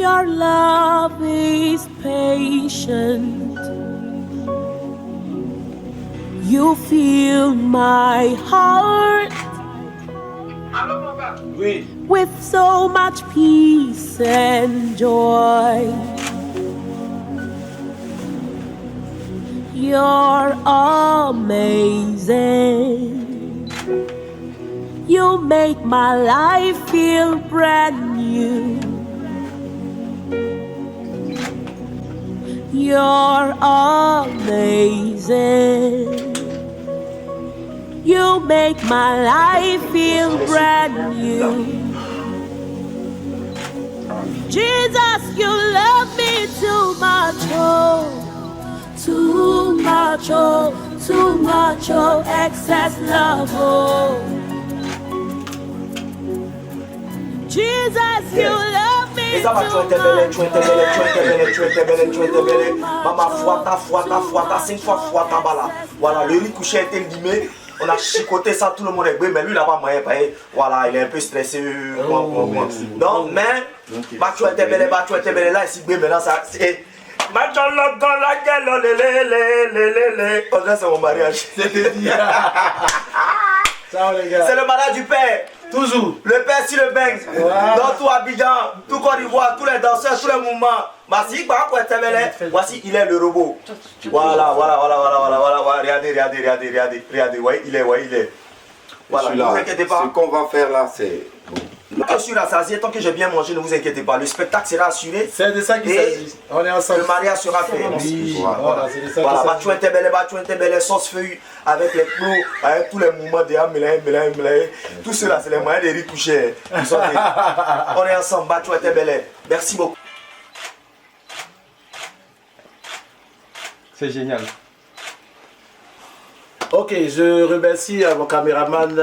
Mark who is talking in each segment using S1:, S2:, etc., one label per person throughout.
S1: Your love is patient. You fill my heart with so much peace and joy. You're amazing. You make my life feel brand new. You're amazing. You make my life feel brand new. Jesus, you love me too much, oh, too much, oh, too much, oh, excess love, oh. Jesus, you love me too much.
S2: Maman, fouata, 5 fois fouata, bala. Voilà, le lit couché était limé. On a chicoté ça, tout le monde est bien, mais lui, il n'a pas moyen. Voilà, il est un peu stressé. Non, mais, tu étais belle là, ici, maintenant, ça, c'est. On dirait c'est mon mariage. C'est le mariage du père.
S3: Toujours.
S2: Le père si le bang. Dans tout Abidjan, tout Côte d'Ivoire, tous les danseurs, tous les mouvements. Voici, il est le robot. Voilà. Regardez. Ouais, il est. Voilà, ne vous inquiétez pas.
S3: Ce qu'on va faire là, c'est.
S2: Tant que je suis rassasié, tant que j'ai bien mangé, ne vous inquiétez pas. Le spectacle sera assuré.
S3: C'est de ça qu'il s'agit. On est ensemble.
S2: Le mariage sera fait.
S3: Oui, voilà, c'est de ça
S2: voilà,
S3: qu'il
S2: tu belle sauce feuille avec les plots, avec tous les mouvements de mélange. Tout cela, c'est les moyens de retoucher. On est ensemble, tu belle. Merci beaucoup.
S3: C'est génial. Ok, je remercie mon caméraman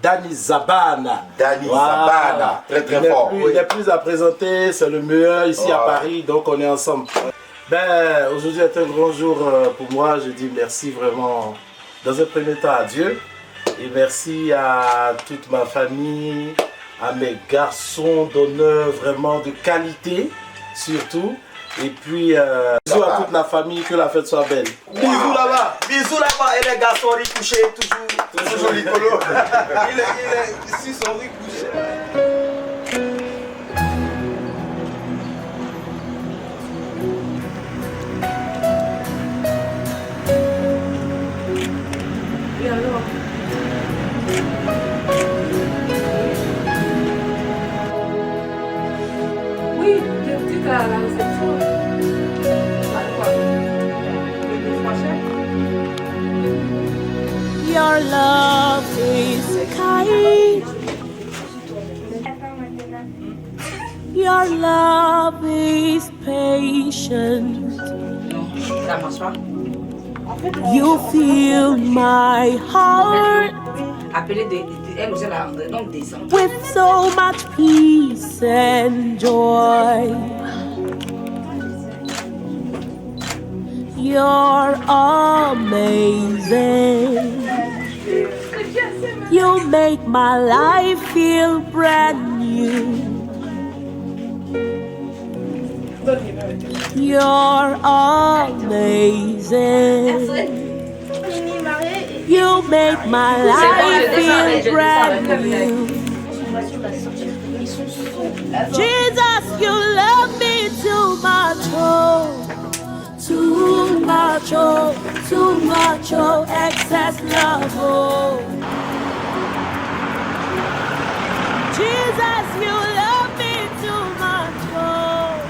S3: Danny Zabana.
S2: Zabana, très fort.
S3: Il n'est plus à présenter, c'est le meilleur ici à Paris, donc on est ensemble. Ben, aujourd'hui est un grand jour pour moi, je dis merci vraiment dans un premier temps à Dieu. Et merci à toute ma famille, à mes garçons d'honneur vraiment de qualité, surtout. Et puis, bisous à toute la famille, que la fête soit belle.
S2: Bisous là-bas. Et les garçons recouchés, toujours rigolo.
S3: Ici sont recouchés.
S4: Et alors? Oui, des petites à la réception.
S1: Your love is kind. Your love is patient. You fill my heart with so much peace and joy. You're amazing. You make my life feel brand new. You're amazing. You make my life feel brand new. Jesus, you love me too much, oh, too much, oh, too much, oh, excess love, oh. Jesus, you love me too much, oh,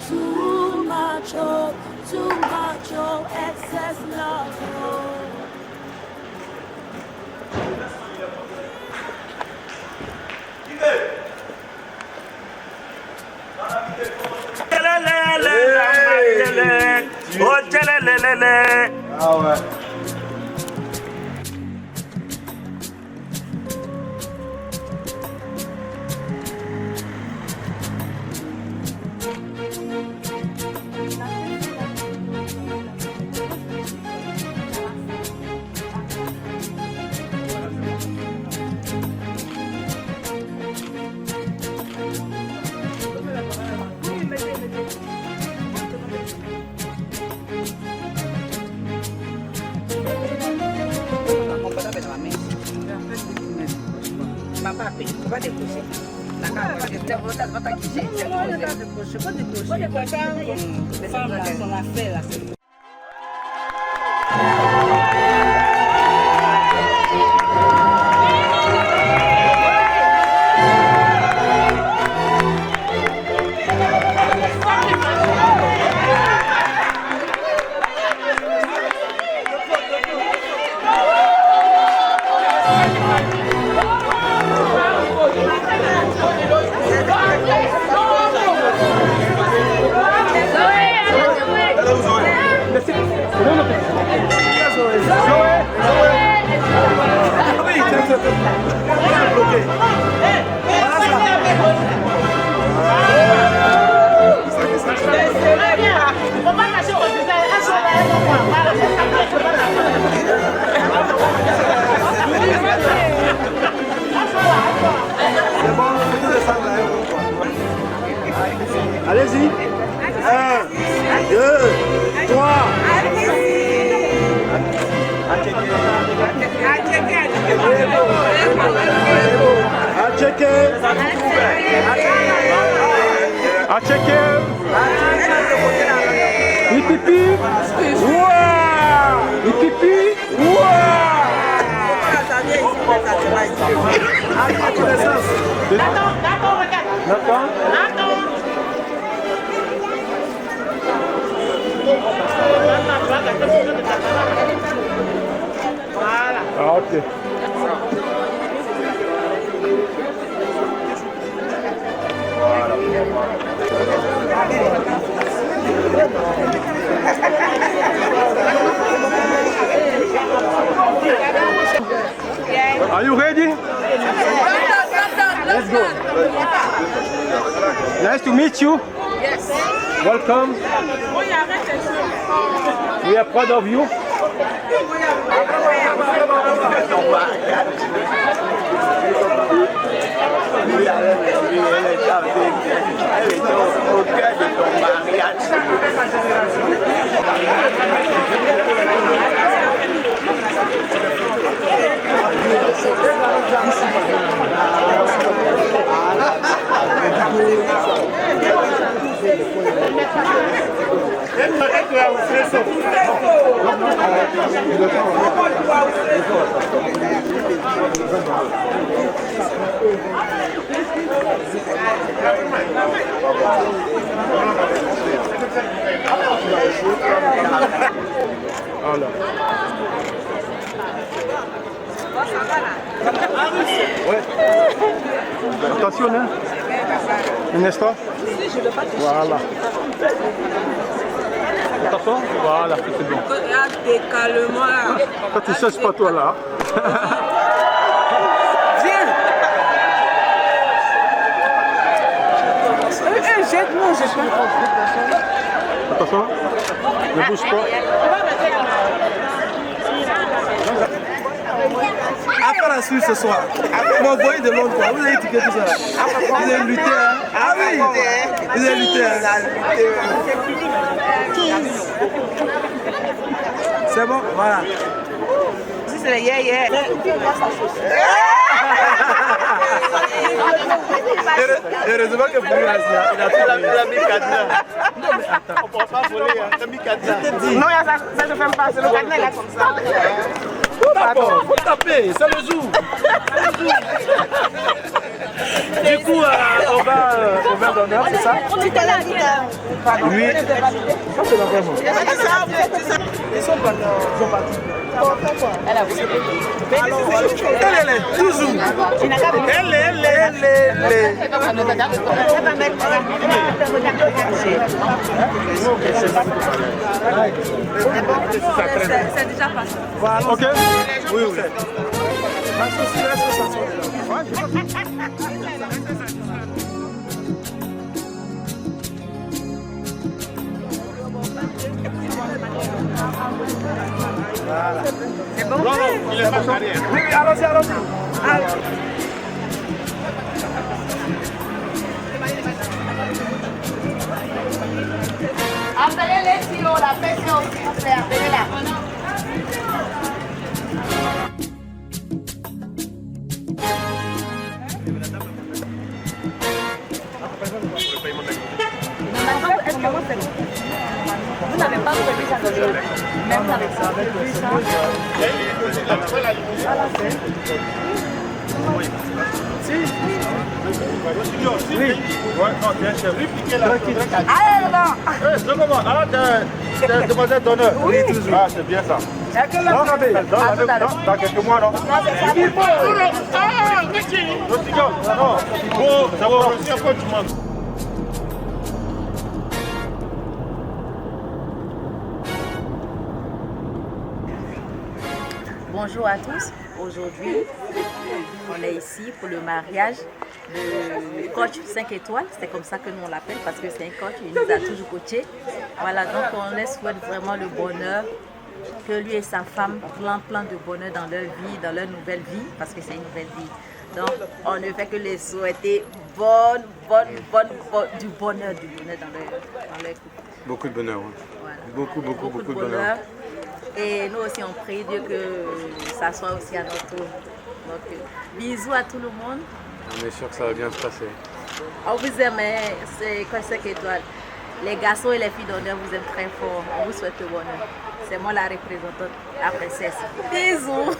S1: too much, oh, too much, oh, excess love, oh.
S3: Ah ouais.
S5: va décrocher. D'accord, va décrocher. Les femmes là, son affaire là.
S6: Allez-y. 1, 2, 3. À checker. Il pipi. Ouah. Il pipi.
S1: Voilà.
S6: Ah, ok. Are you ready? Let's go. Nice to meet you.
S5: Yes.
S6: Welcome. We are proud of you. Ouais. Attention, hein. Un instant. Voilà. Attention. Voilà, c'est bon.
S5: Calme-moi.
S6: Quand tu cherches pas toi là.
S5: Jette-moi, jette-moi.
S6: Attention. Ne bouge pas.
S7: Après la suite ce soir, vous m'envoyez de Londres, vous avez étudié tout ça. Vous avez lutté, hein? Ah oui, vous avez lutté, hein? C'est bon, voilà.
S5: Si c'est le yeah.
S7: Heureusement que vous il a mis cadenas. Non, mais attends, on ne pourra pas voler, il a mis cadenas.
S5: Non, ça ne fait pas, c'est le cadenas là comme ça.
S3: D'accord, faut taper, c'est le jour. Du coup, on va au verre d'honneur, c'est ça?
S5: Tu t'es là,
S3: Oui. Ça, c'est vraiment.
S7: Ils sont partis.
S3: Elle est toujours.
S5: C'est déjà passé.
S3: Voilà, ok? Oui.
S5: C'est bon?
S3: Il est pas derrière. Oui, allons-y.
S1: Appelez les silos, la pression, s'il vous plaît, appelez-la.
S8: Vous n'avez pas prévu ça dans le même avec ça.
S6: Oui. Ouais, non, bien sûr.
S8: Allez, là-bas.
S6: Arrête de demander d'honneur. Oui, toujours. Ah, c'est bien ça. Dans quelques mois, non?
S8: Bonjour à tous. Aujourd'hui, on est ici pour le mariage de coach 5 étoiles. C'est comme ça que nous on l'appelle parce que c'est un coach, il nous a toujours coaché. Voilà, donc on les souhaite vraiment le bonheur, que lui et sa femme plein de bonheur dans leur vie, dans leur nouvelle vie, parce que c'est une nouvelle vie. Donc on ne fait que les souhaiter du bonheur dans leur couple.
S6: Beaucoup de bonheur. Ouais.
S8: Voilà.
S6: Beaucoup
S8: de
S6: bonheur.
S8: bonheur. Et nous aussi, on prie Dieu que ça soit aussi à notre tour. Donc, bisous à tout le monde.
S6: On est sûr que ça va bien se passer.
S8: On vous aime, c'est quoi 5 étoiles. Les garçons et les filles d'honneur vous aiment très fort. On vous souhaite le bonheur. C'est moi la représentante, la princesse. Bisous.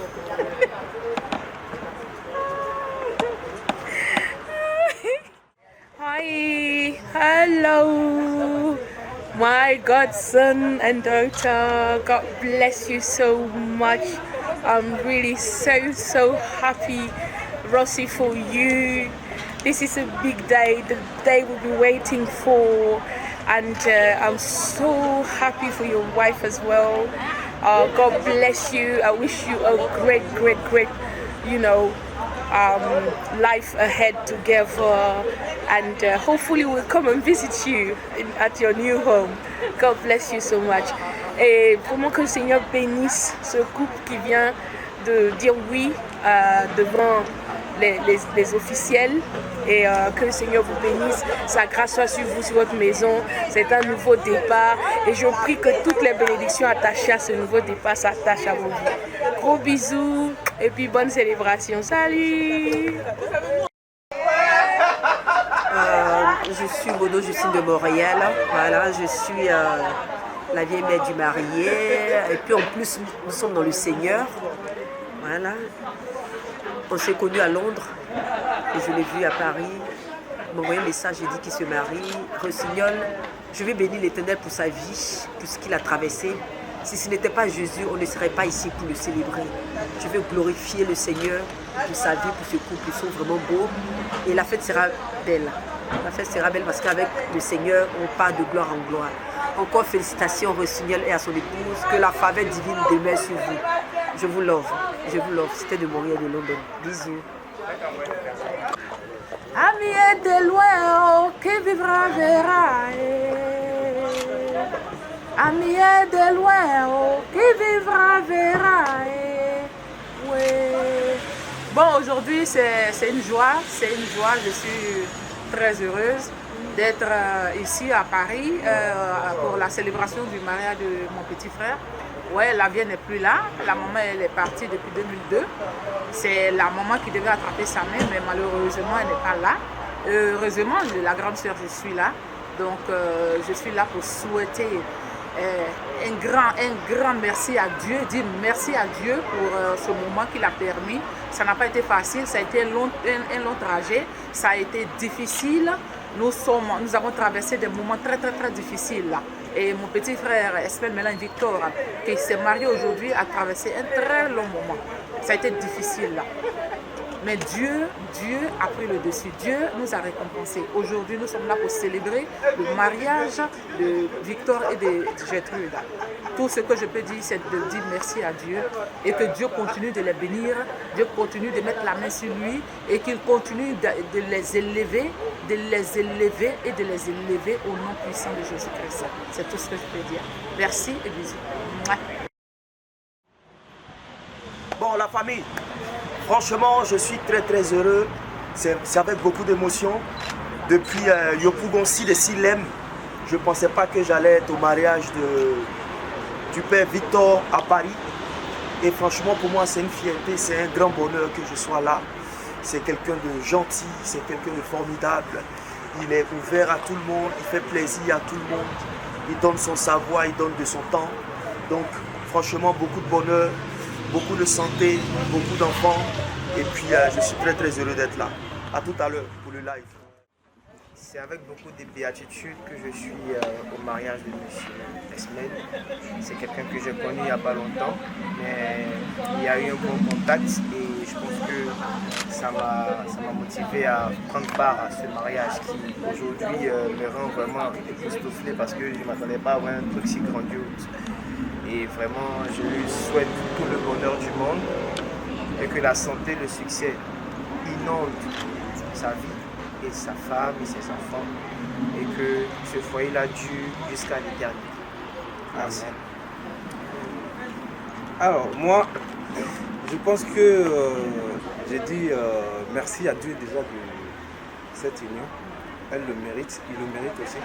S5: Hi, hello, my godson and daughter. God bless you so much. I'm really so happy, Rossi, for you. This is a big day, the day we'll be waiting for, and I'm so happy for your wife as well. God bless you. I wish you a great, life ahead together, and hopefully we'll come and visit you at your new home. God bless you so much. Et vraiment que le Seigneur bénisse ce couple qui vient de dire oui devant les officiels, et que le Seigneur vous bénisse, sa grâce soit sur vous, sur votre maison. C'est un nouveau départ et je prie que toutes les bénédictions attachées à ce nouveau départ s'attachent à vos vies. Gros bisous et puis bonne célébration. Salut!
S9: Je suis Mono Justine de Montréal. Voilà, je suis la vieille mère du marié. Et puis en plus, nous sommes dans le Seigneur. Voilà. On s'est connus à Londres et je l'ai vu à Paris. Il m'a envoyé un message, j'ai dit qu'il se marie. Rossignol, je vais bénir l'Éternel pour sa vie, pour ce qu'il a traversé. Si ce n'était pas Jésus, on ne serait pas ici pour le célébrer. Je veux glorifier le Seigneur pour sa vie, pour ce couple. Ils sont vraiment beaux. Et la fête sera belle. La fête sera belle parce qu'avec le Seigneur, on part de gloire en gloire. Encore félicitations Rossignol et à son épouse. Que la faveur divine demeure sur vous. Je vous love. Je vous love. C'était de Montréal de Londres. Bisous.
S5: Ami est de loin, oh, qui vivra verra. Ami est de loin, oh, qui vivra verra. Ouais. Bon, aujourd'hui c'est une joie, je suis très heureuse d'être ici à Paris pour la célébration du mariage de mon petit frère. Ouais, la vieille n'est plus là, la maman elle est partie depuis 2002. C'est la maman qui devait attraper sa main, mais malheureusement elle n'est pas là. Heureusement, la grande sœur, je suis là. Donc je suis là pour souhaiter un grand merci à Dieu, dire merci à Dieu pour ce moment qu'il a permis. Ça n'a pas été facile, ça a été un long trajet, ça a été difficile. Nous avons traversé des moments très difficiles là. Et mon petit frère Espel Mélan Victor, qui s'est marié aujourd'hui, a traversé un très long moment. Ça a été difficile là. Mais Dieu a pris le dessus. Dieu nous a récompensés. Aujourd'hui, nous sommes là pour célébrer le mariage de Victor et de Gertrude. Tout ce que je peux dire, c'est de dire merci à Dieu et que Dieu continue de les bénir, Dieu continue de mettre la main sur lui et qu'il continue de les élever et de les élever au nom puissant de Jésus-Christ. C'est tout ce que je peux dire. Merci et bisous.
S2: Bon, la famille, franchement, je suis très heureux. C'est avec beaucoup d'émotion. Depuis Yopougonsi de Silem, je ne pensais pas que j'allais être au mariage du père Victor à Paris. Et franchement, pour moi, c'est une fierté, c'est un grand bonheur que je sois là. C'est quelqu'un de gentil, c'est quelqu'un de formidable. il est ouvert à tout le monde, il fait plaisir à tout le monde, il donne son savoir, il donne de son temps. Donc franchement, beaucoup de bonheur, beaucoup de santé, beaucoup d'enfants. Et puis je suis très très heureux d'être là. À tout à l'heure pour le live.
S10: C'est avec beaucoup de béatitude que je suis au mariage de M. Esmel. C'est quelqu'un que j'ai connu il n'y a pas longtemps, mais il y a eu un bon contact et je pense que ça m'a motivé à prendre part à ce mariage qui aujourd'hui me rend vraiment époustouflé parce que je ne m'attendais pas à voir un truc si grandiose. Et vraiment, je lui souhaite tout le bonheur du monde et que la santé, le succès inonde sa vie et sa femme et ses enfants et que ce foyer-là dure jusqu'à l'éternité. Amen.
S11: Alors moi, je pense que j'ai dit merci à Dieu déjà de cette union. Elle le mérite, il le mérite aussi.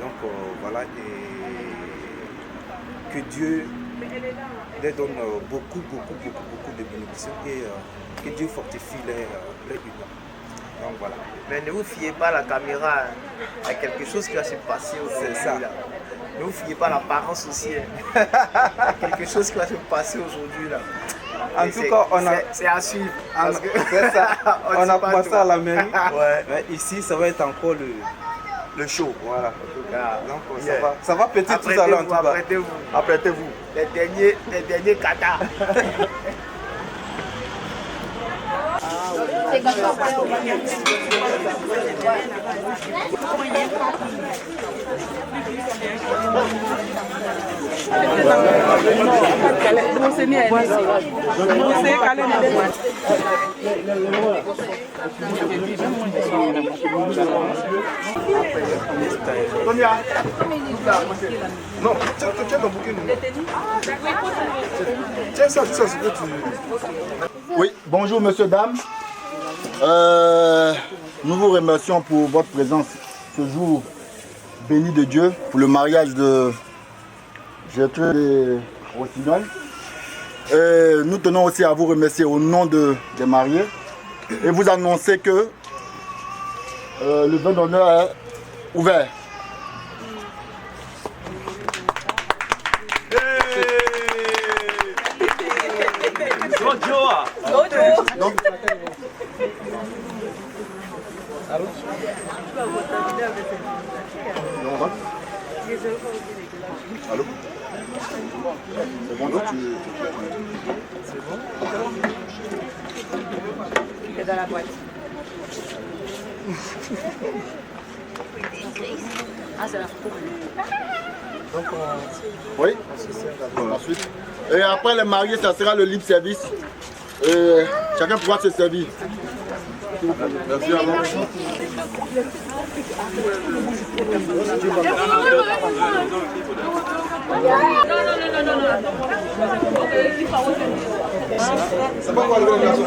S11: Donc voilà, et que Dieu leur donne beaucoup de bénédictions et que Dieu fortifie les unions. Donc voilà.
S10: Mais ne vous fiez pas à la caméra, il y a quelque chose qui va se passer aujourd'hui.
S11: C'est ça.
S10: Là. Ne vous fiez pas à l'apparence aussi. Il y a quelque chose qui va se passer aujourd'hui là.
S11: En tout cas,
S10: c'est à suivre.
S11: C'est ça. On a commencé à la mairie.
S10: Ouais.
S11: Mais ici, ça va être encore
S2: le show.
S11: Voilà. Donc ça va péter tout à l'heure en tout cas.
S10: Apprêtez-vous. Les derniers katas.
S1: C'est comme ça.
S6: Non, tiens ton bouquin. Tiens ça, c'est que tu...
S12: Oui, bonjour monsieur, dame. Nous vous remercions pour votre présence ce jour béni de Dieu pour le mariage de Gertrude et Rossignol. Nous tenons aussi à vous remercier au nom des mariés et vous annoncer que le vin d'honneur est ouvert. Donc, allô? C'est bon, donc c'est bon?
S8: C'est dans la boîte. Ah, c'est la photo.
S12: Donc, oui, ensuite. Et après les mariés, ça sera le libre service. Et chacun pourra se servir. Merci à vous.
S6: C'est pas quoi le garçon.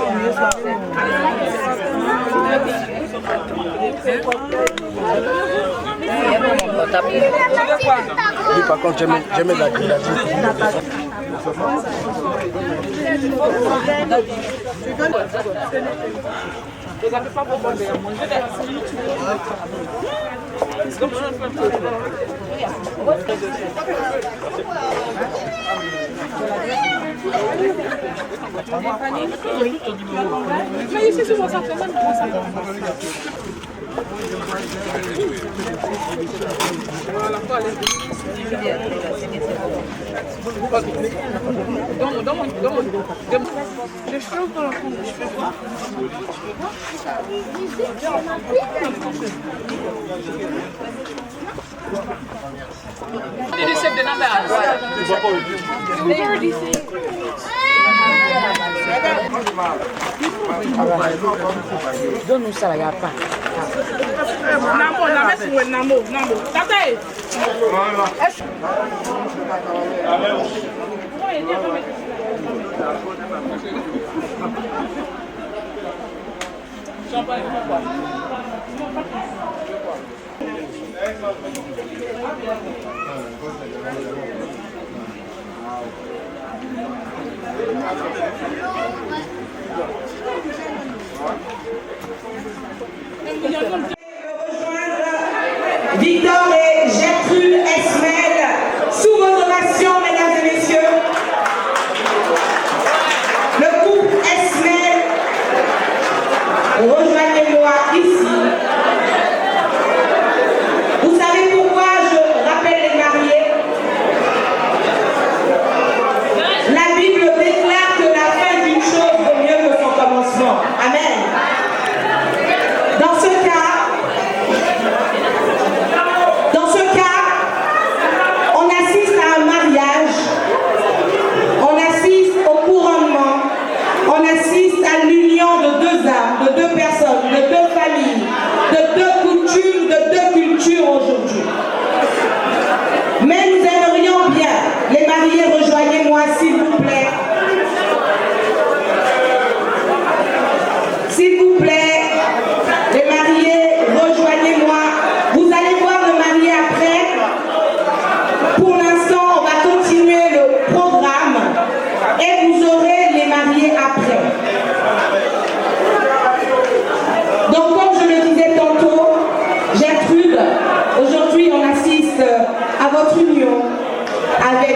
S12: Oui, par contre, j'aime la créativité.
S4: Mais ici, c'est pour ça que
S13: donne-nous ça, il n'y a pas.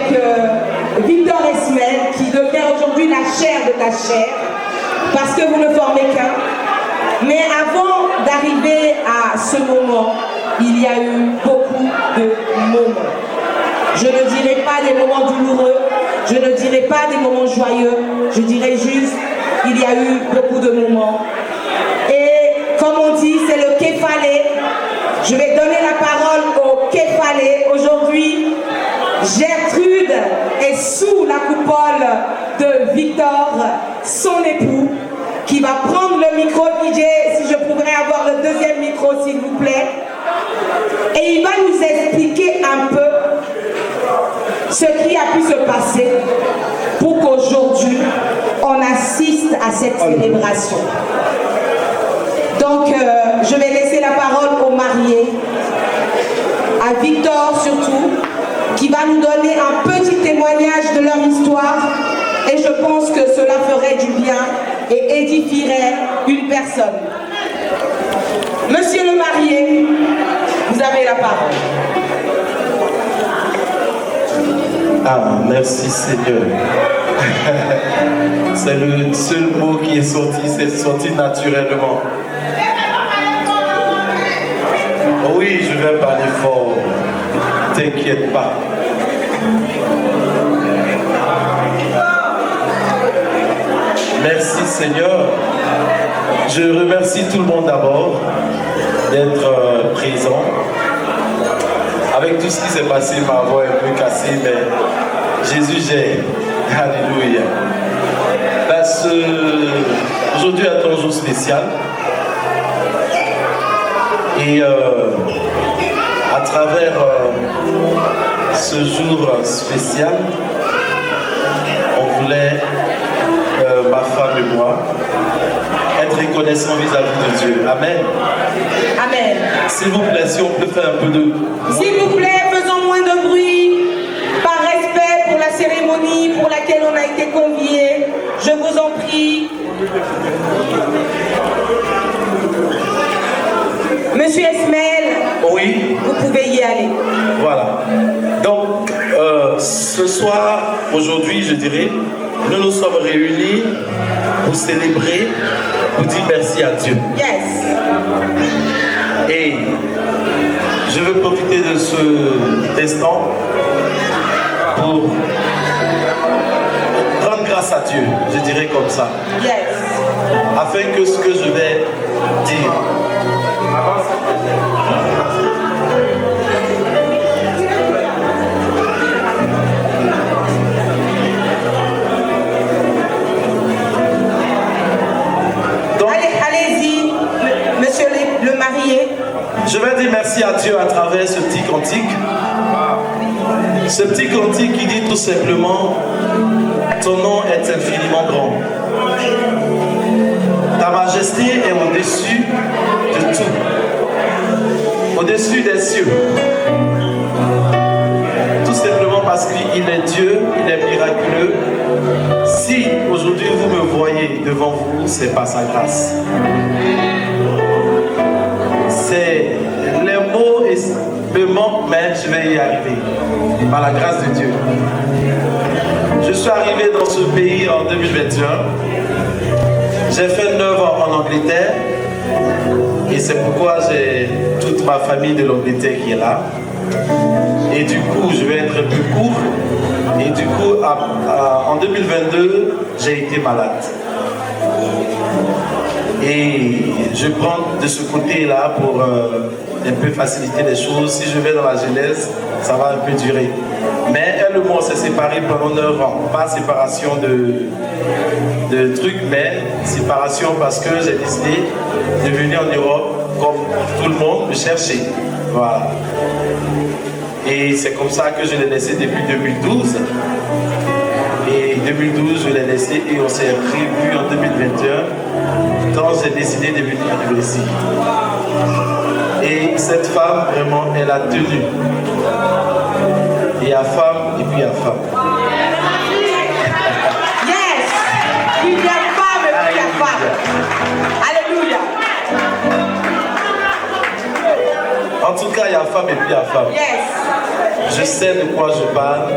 S14: avec Victor Esmel, qui devient aujourd'hui la chair de ta chair, parce que vous ne formez qu'un. Mais avant d'arriver à ce moment, il y a eu beaucoup de moments. Je ne dirai pas des moments douloureux, je ne dirai pas des moments joyeux, je dirais juste qu'il y a eu beaucoup de moments. Et comme on dit, c'est le kéfalé. Je vais donner la parole au kéfalé. Aujourd'hui, Gertrude est sous la coupole de Victor, son époux, qui va prendre le micro. DJ, si je pourrais avoir le deuxième micro, s'il vous plaît. Et il va nous expliquer un peu ce qui a pu se passer pour qu'aujourd'hui, on assiste à cette célébration. Donc, je vais laisser la parole aux mariés, à Victor surtout, qui va nous donner un petit témoignage de leur histoire. Et je pense que cela ferait du bien et édifierait une personne. Monsieur le marié, vous avez la parole.
S3: Ah, merci Seigneur. C'est le seul mot qui est sorti, c'est sorti naturellement. Oui, je vais parler fort. T'inquiète pas. Merci Seigneur. Je remercie tout le monde d'abord d'être présent. Avec tout ce qui s'est passé, ma voix est un peu cassée, mais Jésus gère. Alléluia. Parce aujourd'hui est un jour spécial. Et à travers ce jour spécial, on voulait, ma femme et moi, être reconnaissants vis-à-vis de Dieu. Amen.
S14: Amen.
S3: S'il vous plaît, si on peut faire un peu de...
S14: S'il vous plaît, faisons moins de bruit, par respect pour la cérémonie pour laquelle on a été conviés. Je vous en prie. Monsieur Esmel,
S3: oui,
S14: vous pouvez y aller.
S3: Voilà. Donc, ce soir, aujourd'hui, je dirais, nous nous sommes réunis pour célébrer, pour dire merci à Dieu.
S14: Yes.
S3: Et je veux profiter de ce instant pour rendre grâce à Dieu, je dirais comme ça.
S14: Yes.
S3: Afin que ce que je vais dire
S14: allez-y, monsieur le marié.
S3: Je vais dire merci à Dieu à travers ce petit cantique. Ce petit cantique qui dit tout simplement: ton nom est infiniment grand. Ta majesté est au-dessus de tout, au-dessus des cieux. Tout simplement parce qu'il est Dieu, il est miraculeux. Si aujourd'hui vous me voyez devant vous, c'est par sa grâce. C'est les mots me manquent, mais je vais y arriver par la grâce de Dieu. Je suis arrivé dans ce pays en 2021. J'ai fait 9 ans en Angleterre et c'est pourquoi j'ai toute ma famille de l'Angleterre qui est là. Et du coup, je vais être un peu court. Et du coup, en 2022, j'ai été malade. Et je prends de ce côté-là pour un peu faciliter les choses. Si je vais dans la Genèse, ça va un peu durer. Mais elle et moi, on s'est séparés pendant 9 ans. Pas séparation de trucs, mais séparation parce que j'ai décidé de venir en Europe, comme tout le monde, me chercher. Voilà. Et c'est comme ça que je l'ai laissé depuis 2012. Et 2012, je l'ai laissé et on s'est revu en 2021 quand j'ai décidé de venir ici. Et cette femme, vraiment, elle a tenu. Il y a femme et puis il y a femme.
S14: Yes! Il y a femme et puis il y a femme. Alléluia.
S3: En tout cas, il y a femme et puis il y a femme.
S14: Yes.
S3: je sais de quoi je parle.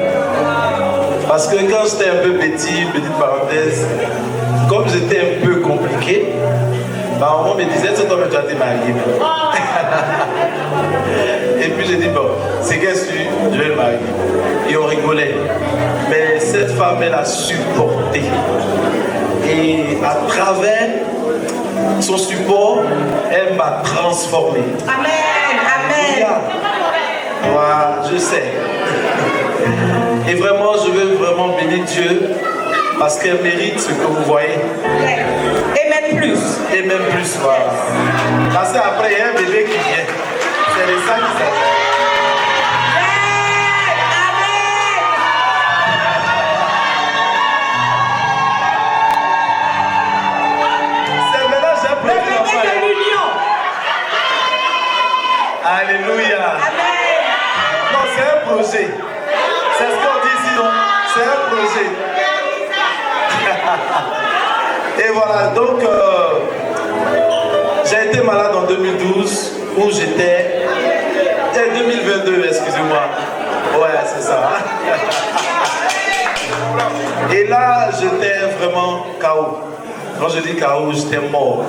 S3: Parce que quand j'étais un peu petit, petite parenthèse, comme j'étais un peu compliqué, ma maman me disait, cet homme, tu as été marié. Et puis j'ai dit, bon, c'est qu'est-ce que je vais le marier. Et on rigolait. Mais cette femme, elle a supporté. Et à travers son support, elle m'a transformé.
S14: Amen, amen.
S3: Voilà, je sais. Et vraiment, je veux vraiment bénir Dieu parce qu'elle mérite ce que vous voyez.
S14: Et même plus.
S3: Et même plus, voilà. Parce qu'après, il y a un bébé qui vient. C'est les ça qui s'appelle. Alléluia. Amen. Non, c'est un projet. C'est ce qu'on dit ici, non? C'est un projet. Et voilà, donc j'ai été malade en 2012 où j'étais. 2022, excusez-moi. Ouais, c'est ça. Et là, j'étais vraiment KO. Quand je dis KO, j'étais mort.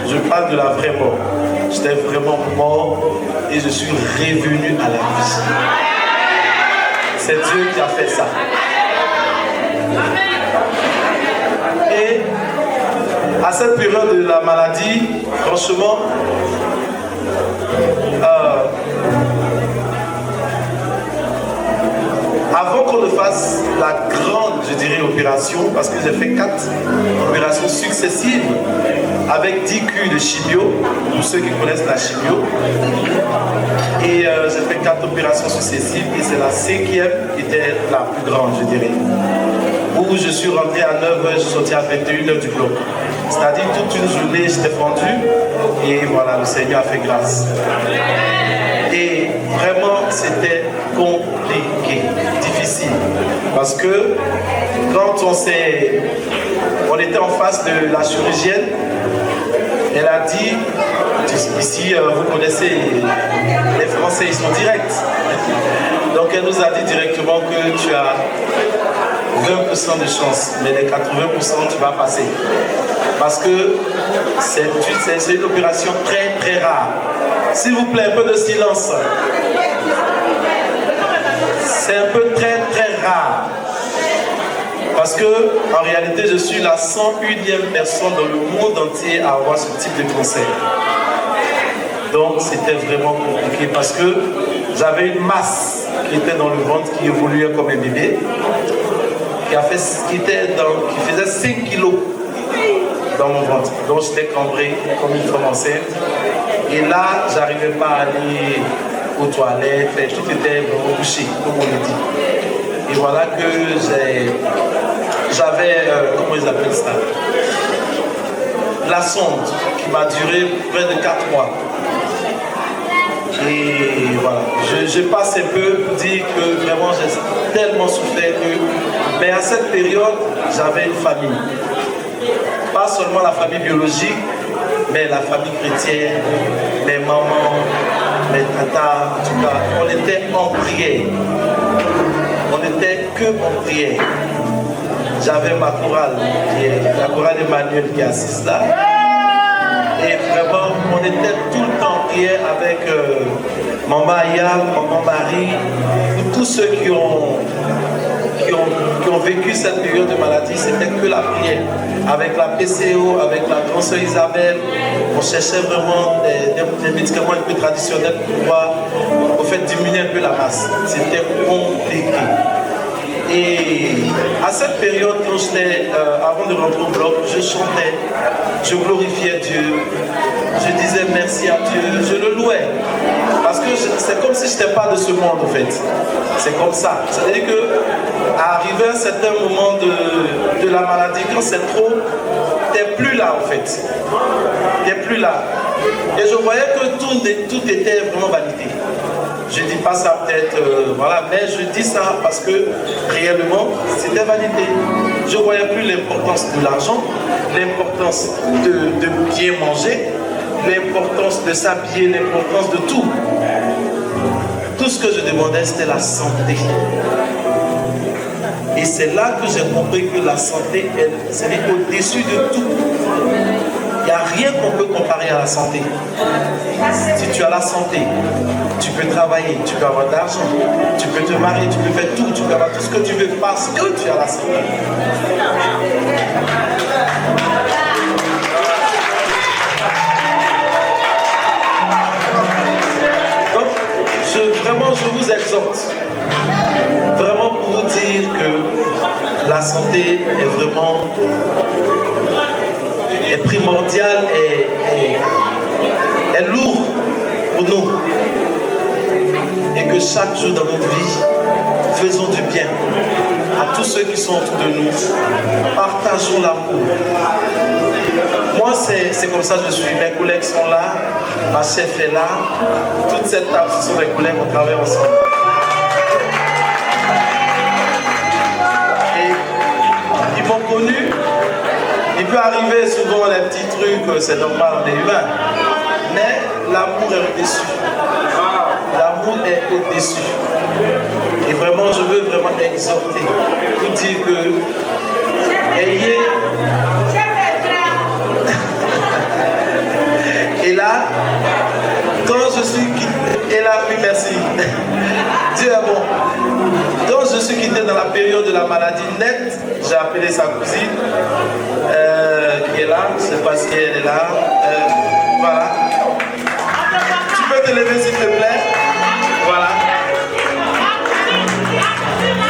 S3: Je parle de la vraie mort. J'étais vraiment mort et je suis revenu à la vie. C'est Dieu qui a fait ça. Et à cette période de la maladie, franchement, avant qu'on ne fasse la grande, je dirais, opération, parce que j'ai fait 4 opérations successives avec 10 culs de chimio, pour ceux qui connaissent la chimio. Et j'ai fait 4 opérations successives et c'est la 5e qui était la plus grande, je dirais. Où je suis rentré à 9h, je suis sorti à 21h du bloc. C'est-à-dire toute une journée, j'étais fendu et voilà, le Seigneur a fait grâce. Et vraiment, c'était compliqué, difficile. Parce que quand on était en face de la chirurgienne, elle a dit, ici vous connaissez, les Français ils sont directs. Donc elle nous a dit directement que tu as 20% de chance, mais les 80% tu vas passer. Parce que c'est une opération très très rare. S'il vous plaît, un peu de silence. C'est un peu très très rare. Parce que en réalité, je suis la 101e personne dans le monde entier à avoir ce type de cancer. Donc c'était vraiment compliqué parce que j'avais une masse qui était dans le ventre, qui évoluait comme un bébé, qui faisait 5 kilos dans mon ventre. Donc j'étais cambré comme une femme enceinte. Et là, j'arrivais pas à aller aux toilettes, tout était vraiment bouché, comme on le dit. Et voilà que j'avais, comment ils appellent ça, la sonde qui m'a duré près de 4 mois. Et voilà, je passe un peu pour dire que vraiment j'ai tellement souffert que... Mais à cette période, j'avais une famille. Pas seulement la famille biologique, mais la famille chrétienne, mes mamans, mes tatas, en tout cas, on était en prière. On n'était que en prière. J'avais ma chorale, la chorale Emmanuel qui est assise là. Et vraiment, on était tout le temps en prière avec Maman Aya, Maman Marie, tous ceux qui ont vécu cette période de maladie, c'était que la prière. Avec la PCO, avec la grande sœur Isabelle, on cherchait vraiment des médicaments un peu traditionnels pour pouvoir diminuer un peu la masse. C'était compliqué. Et à cette période, quand avant de rentrer au bloc, je chantais, je glorifiais Dieu, je disais merci à Dieu, je le louais. Parce que c'est comme si je n'étais pas de ce monde en fait. C'est comme ça. C'est-à-dire qu'arrivé à un certain moment de la maladie, quand c'est trop, tu n'es plus là en fait. Tu n'es plus là. Et je voyais que tout était vraiment vanité. Je ne dis pas ça peut-être, voilà, mais je dis ça parce que réellement, c'était vanité. Je ne voyais plus l'importance de l'argent, l'importance de bien manger, l'importance de s'habiller, l'importance de tout. Tout Tout ce que je demandais, c'était la santé. Et c'est là que j'ai compris que la santé, c'est au-dessus de tout. Il n'y a rien qu'on peut comparer à la santé. Si tu as la santé, tu peux travailler, tu peux avoir de l'argent, tu peux te marier, tu peux faire tout, tu peux avoir tout ce que tu veux parce que tu as la santé. Vraiment, je vous exhorte, vraiment pour vous dire que la santé est primordiale et est lourde pour nous. Et que chaque jour dans notre vie, faisons du bien à tous ceux qui sont autour de nous. Partageons l'amour. Moi, c'est comme ça que je suis. Mes collègues sont là, ma chef est là. Toute cette table, ce sont mes collègues, on travaille ensemble. Et ils m'ont connu. Il peut arriver souvent les petits trucs, c'est normal, on est humain. Mais l'amour est au-dessus. L'amour est au-dessus. Et vraiment, je veux vraiment exhorter, vous dire que ayez. Et là, quand je suis quitté, et là, oui, merci. Dieu est bon. Quand je suis quitté dans la période de la maladie nette, j'ai appelé sa cousine, qui est là, je ne sais pas si elle est là. Voilà. Tu peux te lever s'il te plaît. Voilà.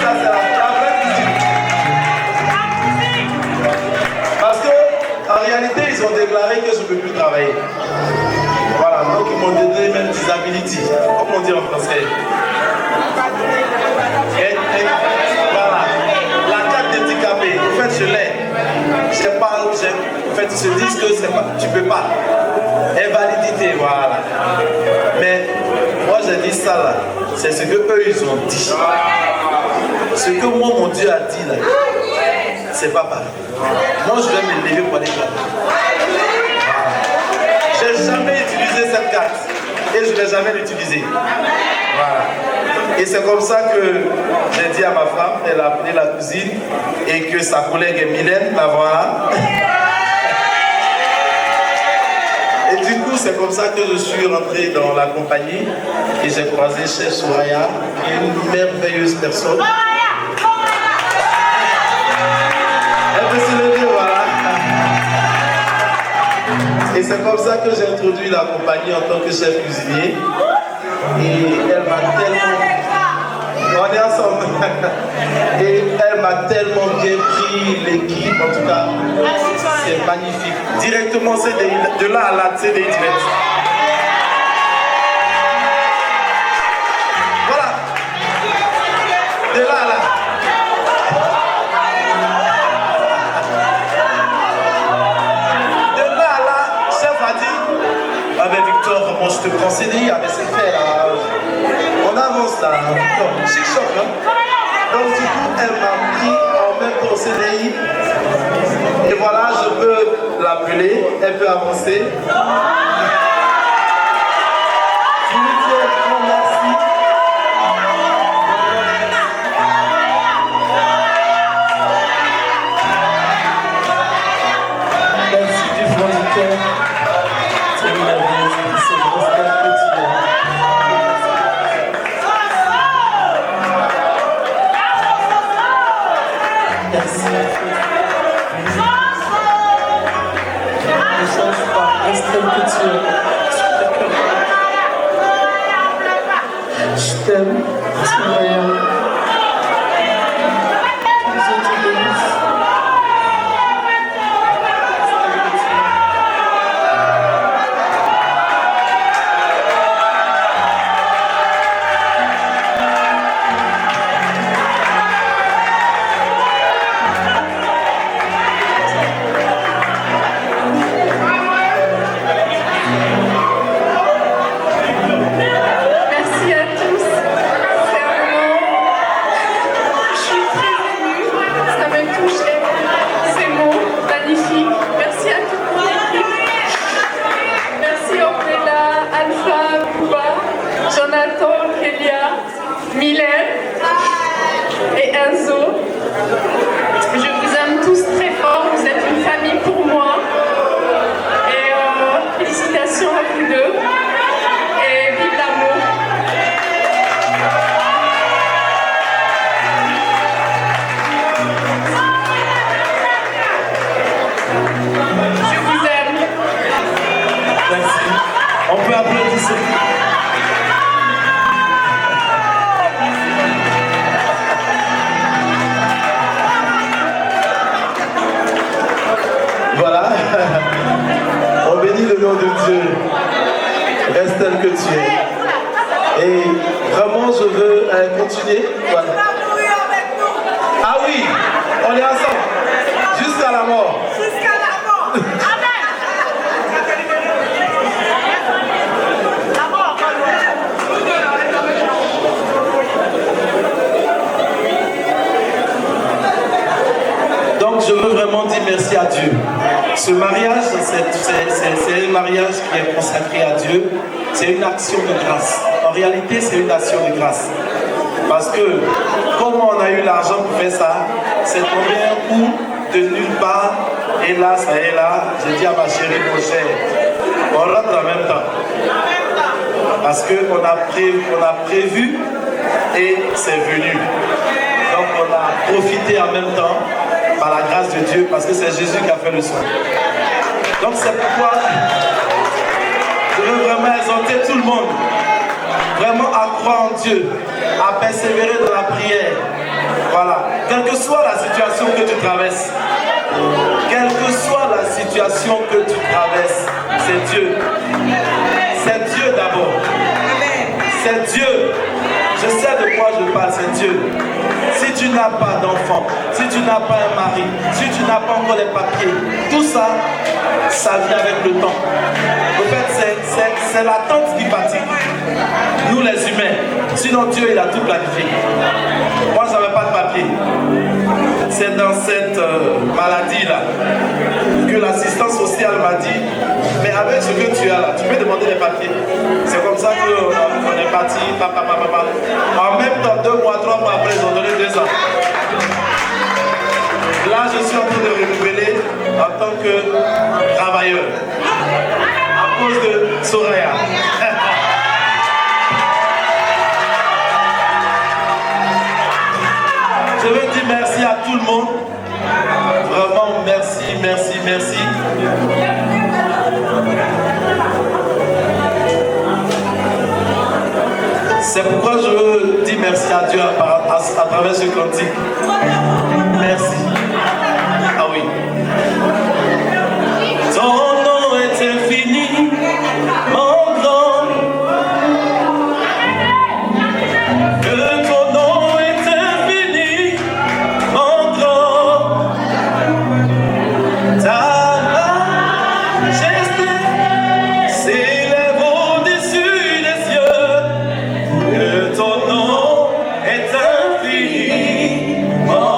S3: Ça, c'est la vraie cousine. Parce qu'en réalité, ils ont déclaré que je ne peux plus travailler. Voilà, donc ils m'ont donné même disability. Comment on dit en français? Voilà, la carte d'handicapé. En fait, je l'ai. En fait, ils se disent que tu ne peux pas. Invalidité, voilà. Mais moi, j'ai dit ça là. C'est ce que eux, ils ont dit. Ce que moi, mon Dieu a dit là, c'est pas pareil. Moi, je vais me lever pour aller là. J'ai jamais utilisé cette carte et je ne vais jamais l'utiliser. Voilà. Et c'est comme ça que j'ai dit à ma femme, elle a appelé la cousine et que sa collègue est Mylène, la voilà. Et du coup, c'est comme ça que je suis rentré dans la compagnie et j'ai croisé Chef Soraya, qui est une merveilleuse personne. Elle peut se lever, voilà. Et c'est comme ça que j'ai introduit la compagnie en tant que chef cuisinier. Et elle m'a tellement... On est ensemble. Et elle m'a tellement bien pris l'équipe, en tout cas, c'est magnifique. Directement CDI, de là à là, CDI direct. Voilà. De là à là. Ah ben Victor, moi je te prends CDI, ah ben c'est fait là. On avance là, Victor, chic choc hein. Donc du coup, elle m'a pris en même temps CDI. Et voilà, je peux l'appeler, elle peut avancer. Je lui dis un grand merci. Merci du fond du cœur. Je t'aime, Soraya.
S15: Merci à tous. C'est un moment Je vous aime tous très fort, vous êtes une famille pour moi. Et félicitations à vous deux. Et vive l'amour. Je vous aime.
S3: Merci. On peut applaudir. Voilà. On bénit le nom de Dieu. Reste tel que tu es. Et vraiment, je veux continuer. Voilà. Ah oui, on est ensemble. Jusqu'à la mort. Jusqu'à la mort. Donc je veux vraiment dire merci à Dieu. Ce mariage, c'est un mariage qui est consacré à Dieu. C'est une action de grâce. En réalité, c'est une action de grâce. Parce que, comment on a eu l'argent pour faire ça, c'est tombé un coup de nulle part. Et là, ça est là. J'ai dit à ma chérie, mon cher, on rentre en même temps. Parce qu'on a prévu et c'est venu. Donc on a profité en même temps par la grâce de Dieu parce que c'est Jésus qui a fait le soin. Donc c'est pourquoi je veux vraiment exhorter tout le monde vraiment à croire en Dieu, à persévérer dans la prière. Voilà. Quelle que soit la situation que tu traverses, quelle que soit la situation que tu traverses, c'est Dieu. C'est Dieu d'abord. C'est Dieu. Je sais de quoi je parle, c'est Dieu. Si tu n'as pas d'enfant, si tu n'as pas un mari, si tu n'as pas encore les papiers, tout ça, ça vient avec le temps. En fait, c'est l'attente qui fatigue. Nous les humains. Sinon Dieu, il a tout planifié. Moi, je n'avais pas de papier. C'est dans cette maladie-là que l'assistance sociale m'a dit, mais avec ce que tu as là, tu peux demander les papiers. C'est comme ça qu'on est parti, papa. En même temps, 2 mois, 3 mois après, ils ont donné 2 ans. Là, je suis en train de renouveler en tant que travailleur. À cause de Soraya. Je veux dire merci à tout le monde. Vraiment, merci. C'est pourquoi je veux dire merci à Dieu à travers ce cantique. Merci. Ah oui. Ton nom est infini, mon grand. Que ton nom est infini, mon grand. Ta majesté s'élève au-dessus des cieux. Que ton nom est infini, mon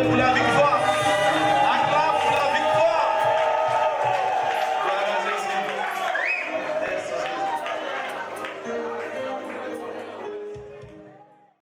S16: pour la victoire.